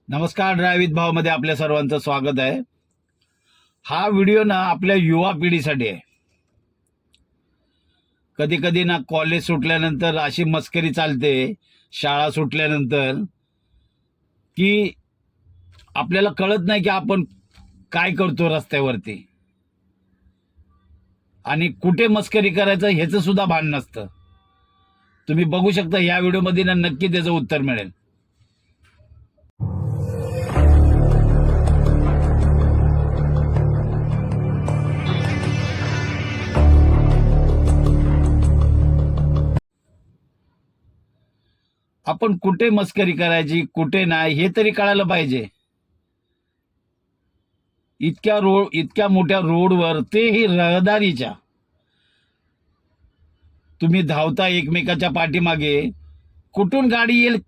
नमस्कार. ड्रायव्हित भावमध्ये आपल्या सर्वांचं स्वागत आहे. हा व्हिडिओ ना आपल्या युवा पिढीसाठी आहे. कधी कधी ना कॉलेज सुटल्यानंतर अशी मस्करी चालते, शाळा सुटल्यानंतर, की आपल्याला कळत नाही की आपण काय करतो रस्त्यावरती आणि कुठे मस्करी करायचं ह्याचं सुद्धा भान नसतं. तुम्ही बघू शकता या व्हिडिओमध्ये ना नक्की त्याचं उत्तर मिळेल. आपण कुठे मस्करी करायची कुठे नाही हे तरी कळायला पाहिजे. इतक्या मोठ्या रोडवर, तेही रहदारीच्या, तुम्ही धावता एकमेकाच्या पाठीमागे, कुठून गाडी येईल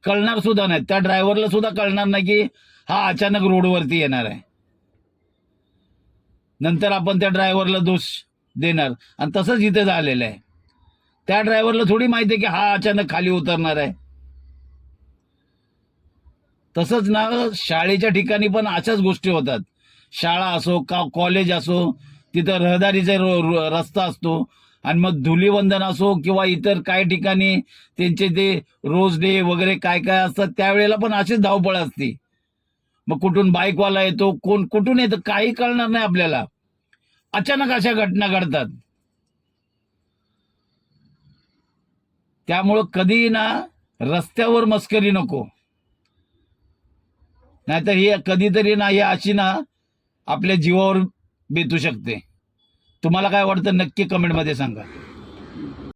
कळणार सुद्धा नाही. त्या ड्रायव्हरला सुद्धा कळणार नाही की हा अचानक रोडवरती येणार आहे. नंतर आपण त्या ड्रायव्हरला दोष देणार. आणि तसंच इथे झालेलं आहे. त्या ड्रायव्हरला थोडी माहिती आहे की हा अचानक खाली उतरणार आहे. तसंच ना शाळेच्या ठिकाणी पण अशाच गोष्टी होतात. शाळा असो का कॉलेज असो, तिथं रहदारीचा रस्ता असतो आणि मग धुलीवंदन असो किंवा इतर काही ठिकाणी त्यांचे ते रोज डे वगैरे काय काय असतात, त्यावेळेला पण अशीच धावपळ असते. मग कुठून बाईकवाला येतो, कोण कुठून येतं काही कळणार नाही आपल्याला. अचानक अशा घटना घडतात. त्यामुळं कधी ना रस्त्यावर मस्करी नको, नाहीतर ही कधीतरी ना ही अशी ना आपल्या जीवावर बेतू शकते. तुम्हाला काय वाटतं नक्की कमेंटमध्ये सांगा.